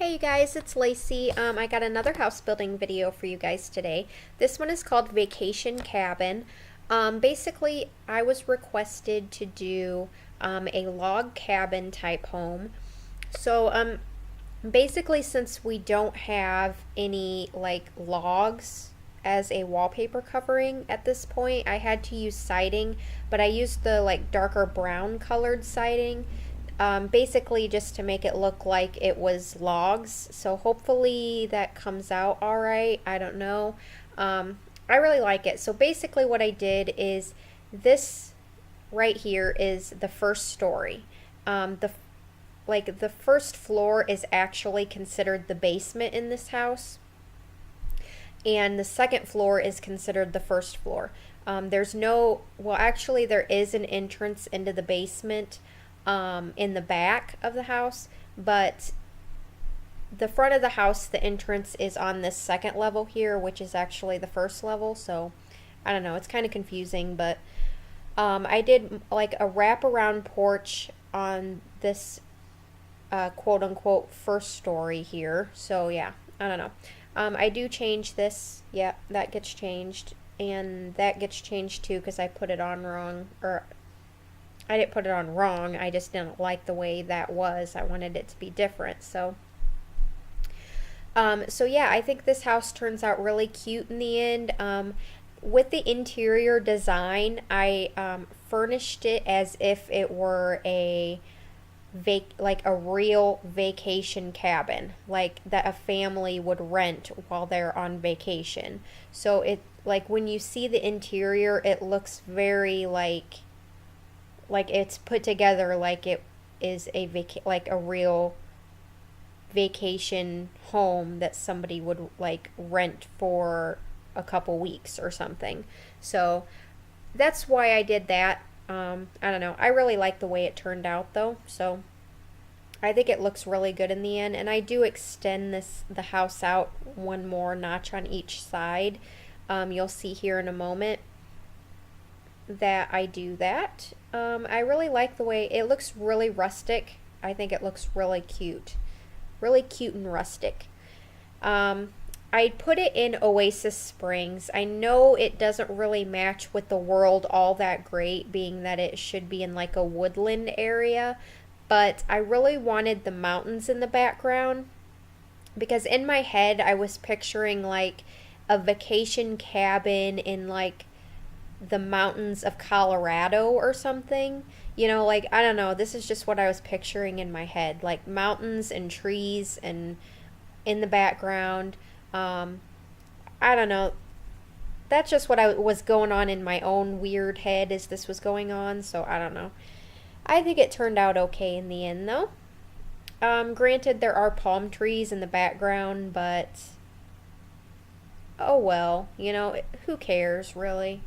Hey you guys, it's Lacey. I got another house building video for you guys today. This one is called Vacation Cabin. Basically, I was requested to do a log cabin type home. So basically, since we don't have any like logs as a wallpaper covering at this point, I had to use siding, but I used the like darker brown colored siding. Basically just to make it look like it was logs. So hopefully that comes out all right. I don't know. I really like it. So basically what I did is this right here is the first story. The first floor is actually considered the basement in this house, and the second floor is considered the first floor. There's no, well, actually there is an entrance into the basement in the back of the house, but the front of the house, the entrance is on this second level here, which is actually the first level. So I don't know, it's kind of confusing, but I did like a wraparound porch on this quote unquote first story here. So yeah, I don't know. I do change this. Yeah, that gets changed, and that gets changed too because I put it on wrong, or I didn't put it on wrong. I just didn't like the way that was. I wanted it to be different. So yeah, I think this house turns out really cute in the end. With the interior design, I furnished it as if it were like a real vacation cabin, like that a family would rent while they're on vacation. So it, like, when you see the interior, it looks very like it's put together like it is like a real vacation home that somebody would like rent for a couple weeks or something. So that's why I did that. I don't know. I really like the way it turned out though. So I think it looks really good in the end, and I do extend the house out one more notch on each side. You'll see here in a moment that I do that. I really like the way it looks, really rustic. I think it looks really cute and rustic. I put it in Oasis Springs. I know it doesn't really match with the world all that great, being that it should be in like a woodland area, but I really wanted the mountains in the background because in my head I was picturing like a vacation cabin in like the mountains of Colorado or something. You know, like, I don't know, this is just what I was picturing in my head, like mountains and trees and in the background. I don't know. That's just what I was going on in my own weird head as this was going on, so I don't know. I think it turned out okay in the end though. Granted there are palm trees in the background, but oh well, you know, who cares really?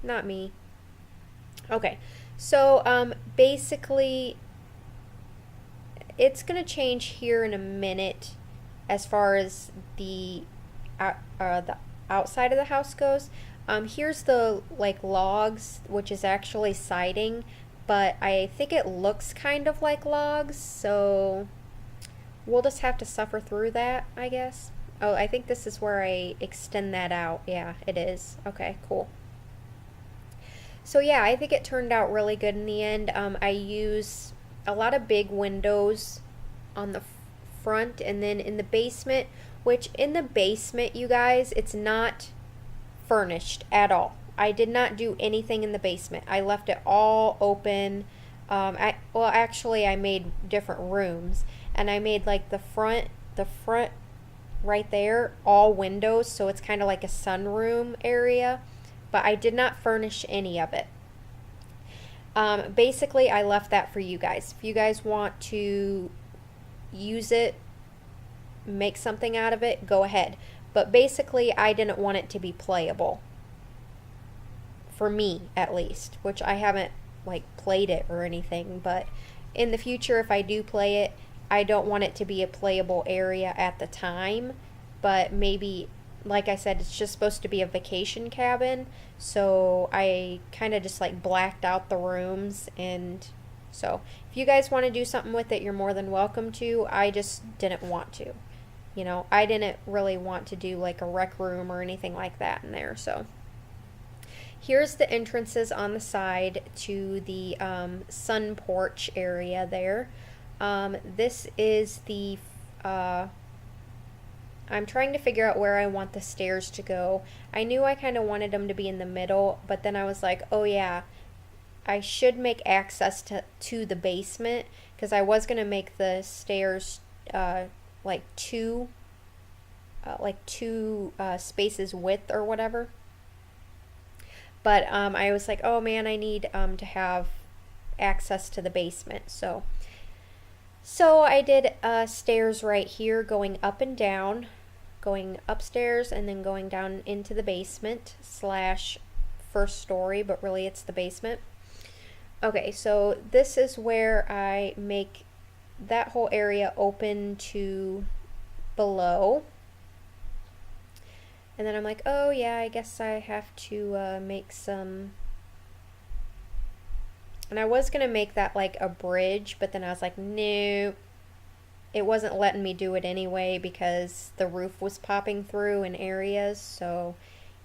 Not me. Okay, so basically it's gonna change here in a minute as far as the outside of the house goes. Here's the like logs, which is actually siding, but I think it looks kind of like logs, so we'll just have to suffer through that, I guess. Oh, I think this is where I extend that out. Yeah, it is. Okay, cool. So yeah, I think it turned out really good in the end. I use a lot of big windows on the front, and then in the basement, which in the basement, you guys, it's not furnished at all. I did not do anything in the basement. I left it all open. Well, actually, I made different rooms, and I made like the front right there, all windows, so it's kind of like a sunroom area, but I did not furnish any of it. Basically, I left that for you guys. If you guys want to use it, make something out of it, go ahead. But basically, I didn't want it to be playable. For me, at least. Which I haven't, like, played it or anything. But in the future, if I do play it, I don't want it to be a playable area at the time. But maybe, like I said, it's just supposed to be a vacation cabin. So I kind of just, like, blacked out the rooms. And so if you guys want to do something with it, you're more than welcome to. I just didn't want to. you know, I didn't really want to do like a rec room or anything like that in there. So here's the entrances on the side to the sun porch area there. This is the, I'm trying to figure out where I want the stairs to go. I knew I kind of wanted them to be in the middle, but then I was like, oh yeah, I should make access to the basement, because I was going to make the stairs like two spaces width or whatever. But I was like, oh man, I need to have access to the basement. So I did stairs right here going up and down, going upstairs and then going down into the basement slash first story, but really it's the basement. Okay, so this is where I make that whole area open to below. And then I'm like, oh yeah, I guess I have to make some... And I was going to make that like a bridge, but then I was like, no. It wasn't letting me do it anyway because the roof was popping through in areas. So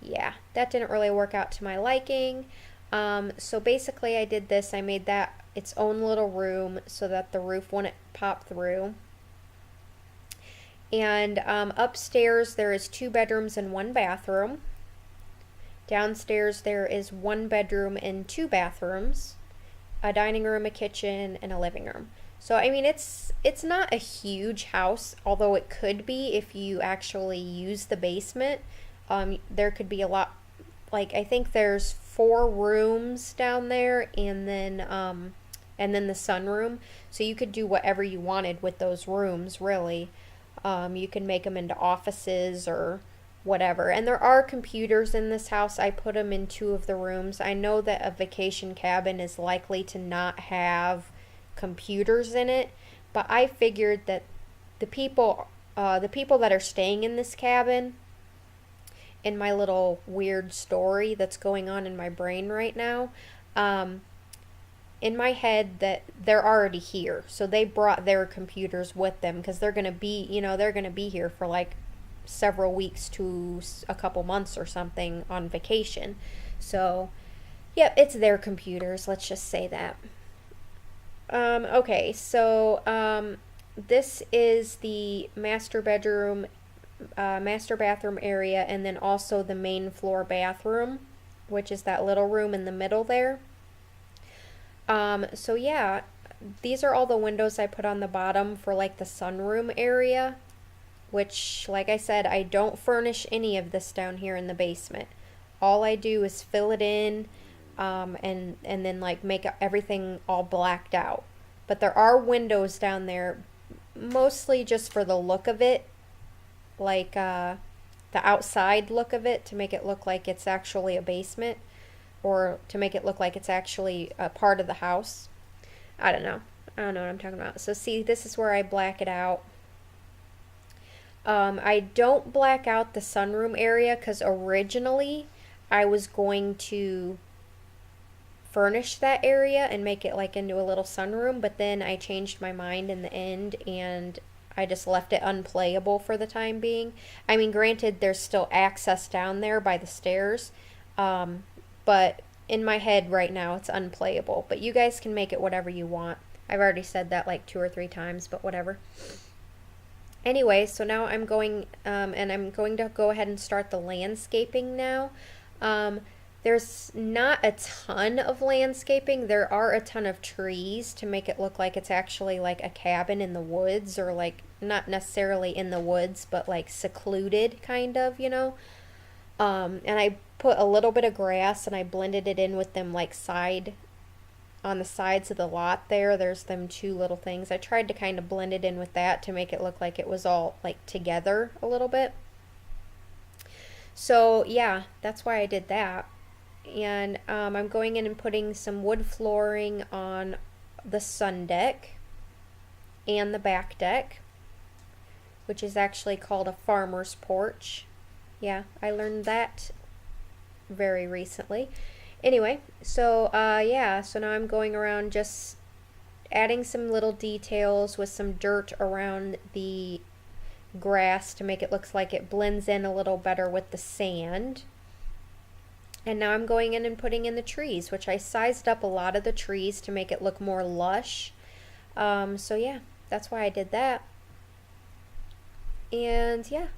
yeah, that didn't really work out to my liking. So basically I did this. I made that its own little room so that the roof wouldn't pop through. And upstairs there is 2 bedrooms and 1 bathroom. Downstairs there is 1 bedroom and 2 bathrooms, a dining room, a kitchen, and a living room. So I mean it's not a huge house, although it could be if you actually use the basement. There could be a lot, like I think there's 4 rooms down there and then the sunroom. So you could do whatever you wanted with those rooms, really. You can make them into offices or whatever. And there are computers in this house. I put them in 2 of the rooms. I know that a vacation cabin is likely to not have computers in it, but I figured that the people that are staying in this cabin, in my little weird story that's going on in my brain right now, in my head that they're already here, so they brought their computers with them because they're gonna be, they're gonna be here for like several weeks to a couple months or something on vacation. So yep, it's their computers, let's just say that. Okay, so this is the master bathroom area, and then also the main floor bathroom, which is that little room in the middle there. So yeah, these are all the windows I put on the bottom for like the sunroom area, which, like I said, I don't furnish any of this down here in the basement. All I do is fill it in, and then like make everything all blacked out. But there are windows down there, mostly just for the look of it, like the outside look of it, to make it look like it's actually a basement, or to make it look like it's actually a part of the house. I don't know what I'm talking about. So see, this is where I black it out. I don't black out the sunroom area because originally I was going to furnish that area and make it like into a little sunroom, but then I changed my mind in the end and I just left it unplayable for the time being. I mean, granted, there's still access down there by the stairs, but in my head right now it's unplayable. But you guys can make it whatever you want. I've already said that like 2 or 3 times, but whatever. Anyway, so now I'm going, and I'm going to go ahead and start the landscaping now. There's not a ton of landscaping. There are a ton of trees to make it look like it's actually like a cabin in the woods, or like not necessarily in the woods, but like secluded kind of, and I put a little bit of grass and I blended it in with them like on the sides of the lot there. There's them 2 little things. I tried to kind of blend it in with that to make it look like it was all like together a little bit. So yeah, that's why I did that. And I'm going in and putting some wood flooring on the sun deck and the back deck, which is actually called a farmer's porch. Yeah, I learned that very recently. Anyway, so yeah, so now I'm going around just adding some little details with some dirt around the grass to make it look like it blends in a little better with the sand. And now I'm going in and putting in the trees, which I sized up a lot of the trees to make it look more lush. So yeah, that's why I did that. And yeah,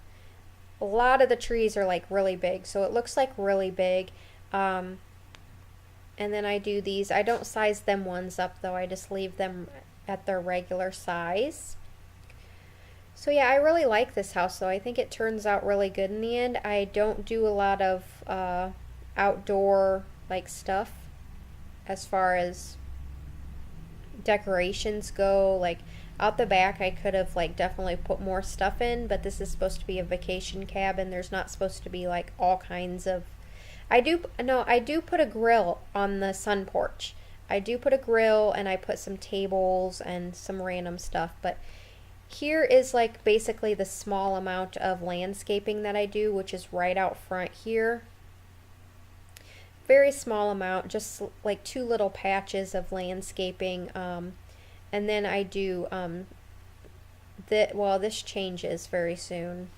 a lot of the trees are like really big, so it looks like really big. And then I do these. I don't size them ones up though, I just leave them at their regular size. So yeah, I really like this house though. I think it turns out really good in the end. I don't do a lot of outdoor like stuff as far as decorations go. Like out the back I could have like definitely put more stuff in, but this is supposed to be a vacation cabin. There's not supposed to be like all kinds of I do put a grill on the sun porch. I do put a grill and I put some tables and some random stuff, but here is like basically the small amount of landscaping that I do, which is right out front here. Very small amount, just like 2 little patches of landscaping. And then I do this changes very soon.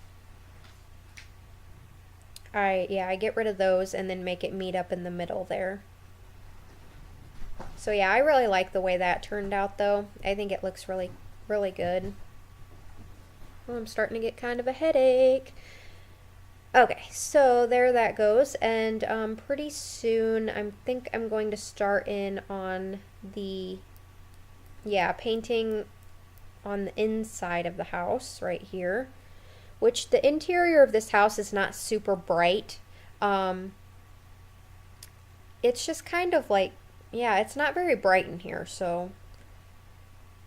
I get rid of those and then make it meet up in the middle there. So yeah, I really like the way that turned out though. I think it looks really, really good. Oh, I'm starting to get kind of a headache. Okay, so there that goes, and pretty soon I think I'm going to start in on the, painting on the inside of the house right here, which the interior of this house is not super bright. It's just kind of like, it's not very bright in here, so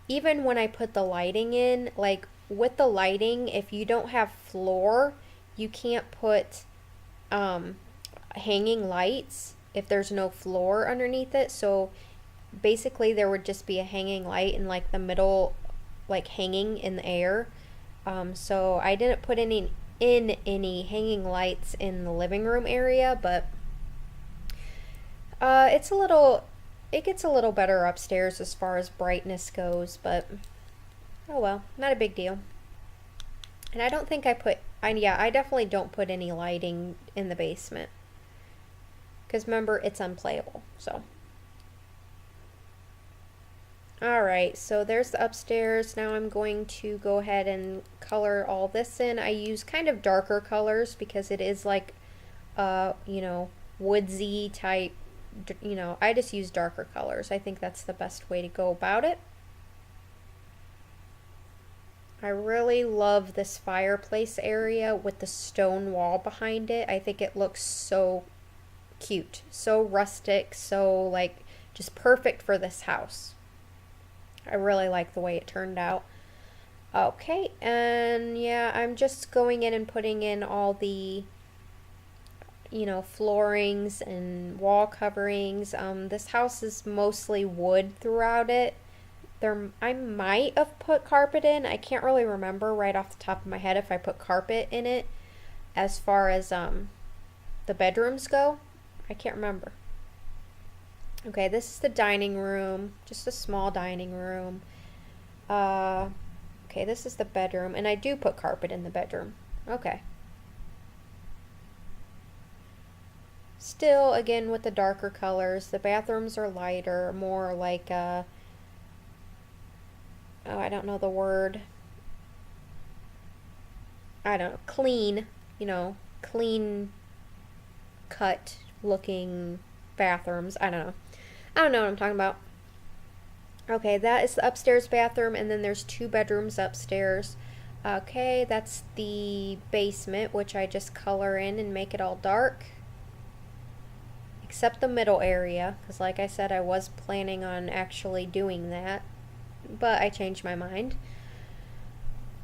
even when I put the lighting in, like with the lighting, if you don't have floor, you can't put hanging lights if there's no floor underneath it. So basically there would just be a hanging light in like the middle, like hanging in the air. So I didn't put any hanging lights in the living room area, but it gets a little better upstairs as far as brightness goes, but oh well, not a big deal. And I don't think I definitely don't put any lighting in the basement. Because remember, it's unplayable, so. Alright, so there's the upstairs. Now I'm going to go ahead and color all this in. I use kind of darker colors because it is like, woodsy type, I just use darker colors. I think that's the best way to go about it. I really love this fireplace area with the stone wall behind it. I think it looks so cute, so rustic, so like just perfect for this house. I really like the way it turned out. Okay, and yeah, I'm just going in and putting in all the floorings and wall coverings. This house is mostly wood throughout it. I might have put carpet in. I can't really remember right off the top of my head if I put carpet in it as far as the bedrooms go. I can't remember. Okay, this is the dining room, just a small dining room. Okay, this is the bedroom, and I do put carpet in the bedroom. Okay. Still, again, with the darker colors. The bathrooms are lighter, more like I don't know the word. I don't know, clean, clean cut looking bathrooms. I don't know what I'm talking about. Okay, that is the upstairs bathroom, and then there's 2 bedrooms upstairs. Okay, that's the basement, which I just color in and make it all dark. Except the middle area, because like I said, I was planning on actually doing that, but I changed my mind.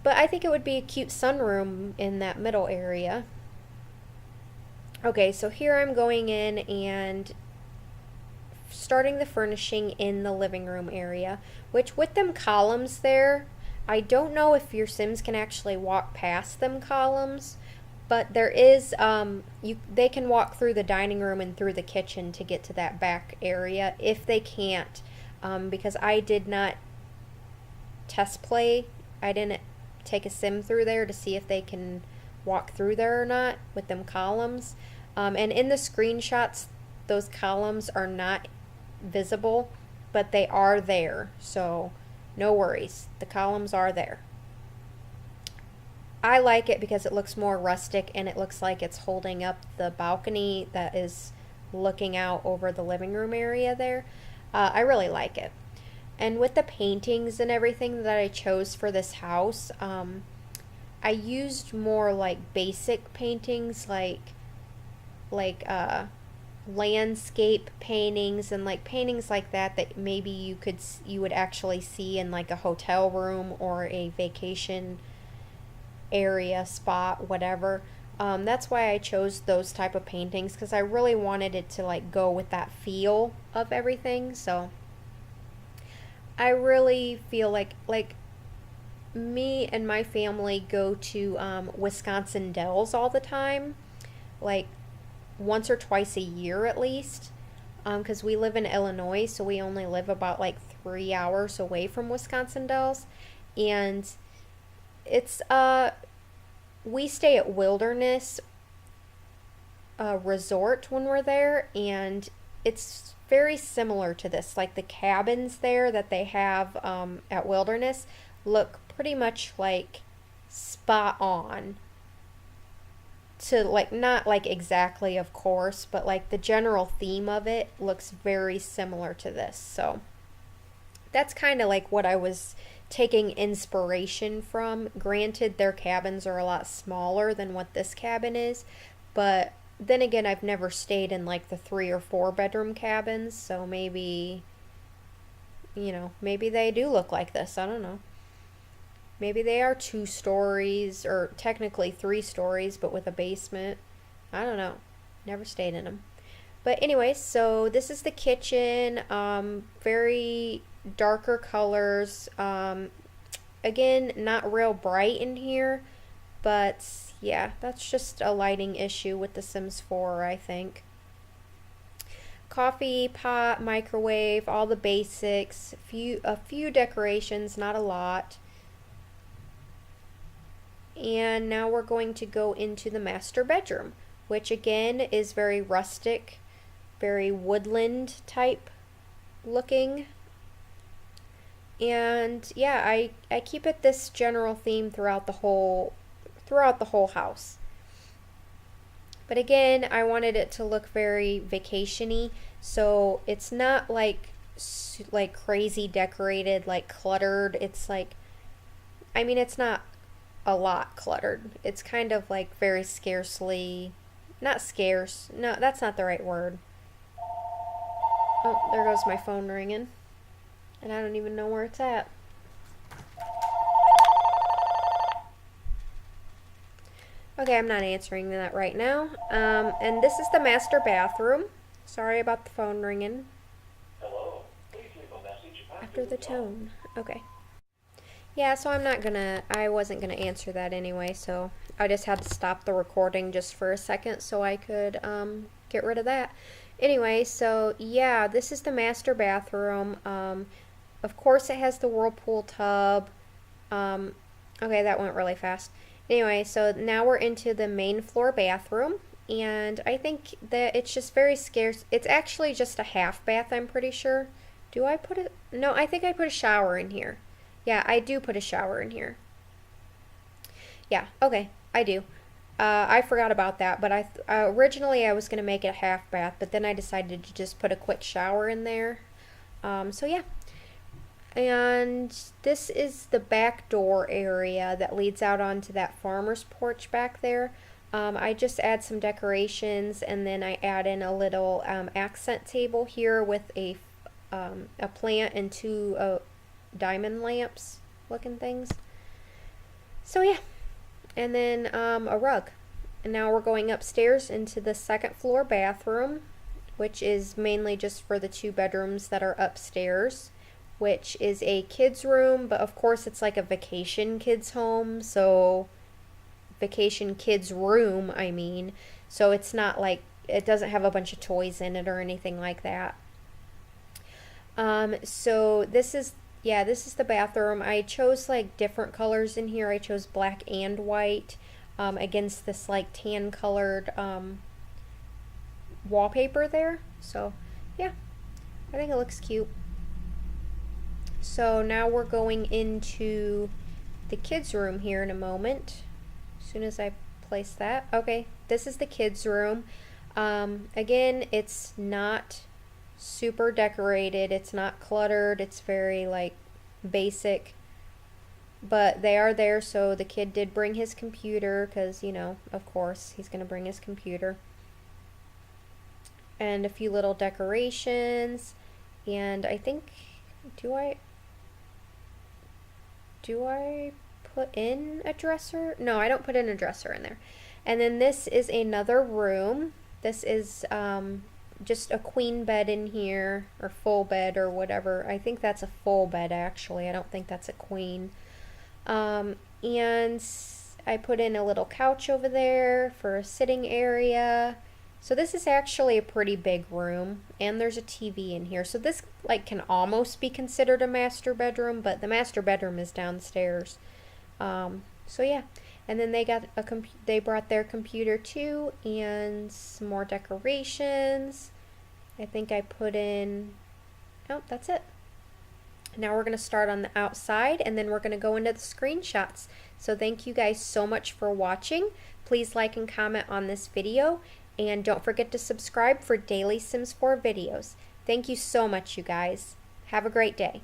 But I think it would be a cute sunroom in that middle area. Okay, so here I'm going in and starting the furnishing in the living room area, which with them columns there, I don't know if your Sims can actually walk past them columns, but there is, they can walk through the dining room and through the kitchen to get to that back area if they can't, because I did not test play. I didn't take a sim through there to see if they can walk through there or not with them columns. And in the screenshots, those columns are not visible, but they are there, so no worries. The columns are there. I like it because it looks more rustic and it looks like it's holding up the balcony that is looking out over the living room area there. I really like it. And with the paintings and everything that I chose for this house, I used more like basic paintings, like landscape paintings and like paintings like that maybe you would actually see in like a hotel room or a vacation area, spot, whatever. That's why I chose those type of paintings, because I really wanted it to like go with that feel of everything. So I really feel like me and my family go to Wisconsin Dells all the time, like once or twice a year at least, because we live in Illinois, so we only live about like 3 hours away from Wisconsin Dells. And it's we stay at Wilderness Resort when we're there, and it's very similar to this. Like the cabins there that they have at Wilderness look pretty much like spot on to, like, not like exactly of course, but like the general theme of it looks very similar to this. So that's kind of like what I was taking inspiration from. Granted, their cabins are a lot smaller than what this cabin is, but then again, I've never stayed in like the 3 or 4 bedroom cabins, so maybe, you know, maybe they do look like this. I don't know. Maybe they are 2 stories, or technically 3 stories, but with a basement. I don't know. Never stayed in them. But anyway, so this is the kitchen. Very darker colors. Again, not real bright in here, but yeah, that's just a lighting issue with The Sims 4, I think. Coffee pot, microwave, all the basics. A few decorations, not a lot. And now we're going to go into the master bedroom, which again is very rustic, very woodland type looking. And yeah, I keep it this general theme throughout the whole house. But again, I wanted it to look very vacation-y, so it's not like crazy decorated, like cluttered. It's like, I mean, it's not a lot cluttered. It's kind of like very scarcely, not scarce, no, that's not the right word. Oh, there goes my phone ringing, and I don't even know where it's at. Okay, I'm not answering that right now. And this is the master bathroom. Sorry about the phone ringing. Hello. Please leave a message After the tone. Okay. Yeah, so I wasn't gonna answer that anyway, so I just had to stop the recording just for a second so I could get rid of that. Anyway, so yeah, this is the master bathroom. Of course it has the whirlpool tub. Okay, that went really fast. Anyway, so now we're into the main floor bathroom, and I think that it's just very scarce. It's actually just a half bath, I'm pretty sure. Do I put it? No, I think I put a shower in here. Yeah, I do put a shower in here. Yeah, okay, I do. I forgot about that, but originally I was going to make it a half bath, but then I decided to just put a quick shower in there. So yeah. And this is the back door area that leads out onto that farmer's porch back there. I just add some decorations, and then I add in a little accent table here with a plant and 2 diamond lamps looking things. So yeah, and then a rug. And now we're going upstairs into the second floor bathroom, which is mainly just for the 2 bedrooms that are upstairs, which is a kid's room, but of course it's like a vacation kids home, so vacation kids room, I mean. So it's not like, it doesn't have a bunch of toys in it or anything like that. So this is yeah, this is the bathroom. I chose like different colors in here. I chose black and white against this like tan colored wallpaper there. So yeah, I think it looks cute. So now we're going into the kids' room here in a moment. As soon as I place that. Okay, this is the kids' room. Again, it's not super decorated. It's not cluttered. It's very like basic. But they are there, so the kid did bring his computer because, you know, of course, he's going to bring his computer. And a few little decorations. And I think, do I put in a dresser? No, I don't put in a dresser in there. And then this is another room. This is just a queen bed in here, or full bed or whatever. I think that's a full bed actually. I don't think that's a queen. And I put in a little couch over there for a sitting area. So this is actually a pretty big room, and there's a TV in here. So this like can almost be considered a master bedroom, but the master bedroom is downstairs. So yeah, and then they got they brought their computer too, and some more decorations. I think I put in. Oh, that's it. Now we're going to start on the outside, and then we're going to go into the screenshots. So thank you guys so much for watching. Please like and comment on this video. And don't forget to subscribe for daily Sims 4 videos. Thank you so much, you guys. Have a great day.